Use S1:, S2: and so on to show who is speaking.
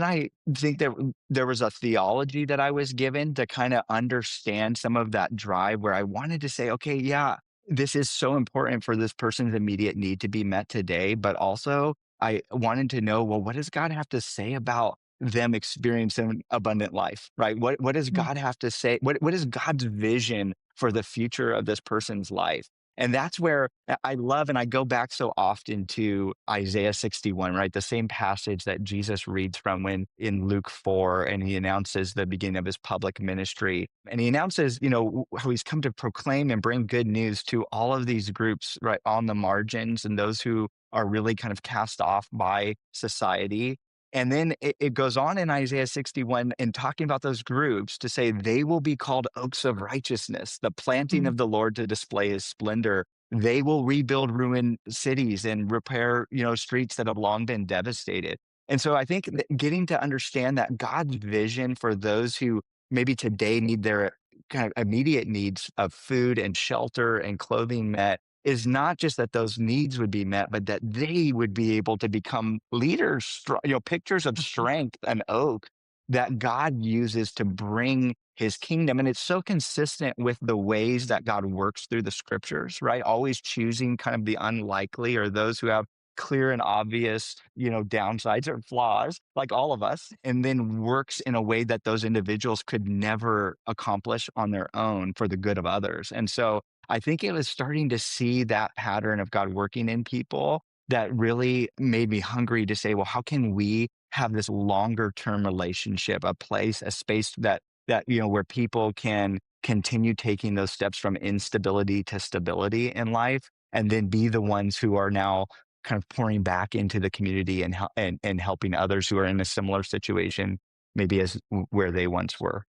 S1: then I think that there was a theology that I was given to kind of understand some of that drive where I wanted to say, okay, yeah, this is so important for this person's immediate need to be met today. But also, I wanted to know, well, what does God have to say about them experiencing abundant life, right? What does
S2: Mm,
S1: God have to say? What is God's vision for the future of this person's life? And that's where I love, and I go back so often to Isaiah 61, right? The same passage that Jesus reads from when in Luke 4, and he announces the beginning of his public ministry. And he announces, how he's come to proclaim and bring good news to all of these groups, right, on the margins and those who are really kind of cast off by society. And then it goes on in Isaiah 61 and talking about those groups to say they will be called oaks of righteousness, the planting
S2: mhm.
S1: of the Lord to display his splendor. They will rebuild ruined cities and repair, streets that have long been devastated. And so I think that getting to understand that God's vision for those who maybe today need their kind of immediate needs of food and shelter and clothing met is not just that those needs would be met, but that they would be able to become leaders, pictures of strength and oak that God uses to bring his kingdom. And it's so consistent with the ways that God works through the scriptures, right? Always choosing kind of the unlikely or those who have clear and obvious, downsides or flaws, like all of us, and then works in a way that those individuals could never accomplish on their own for the good of others. And so I think it was starting to see that pattern of God working in people that really made me hungry to say, well, how can we have this longer term relationship, a place, a space that where people can continue taking those steps from instability to stability in life and then be the ones who are now kind of pouring back into the community and helping others who are in a similar situation maybe as where they once were.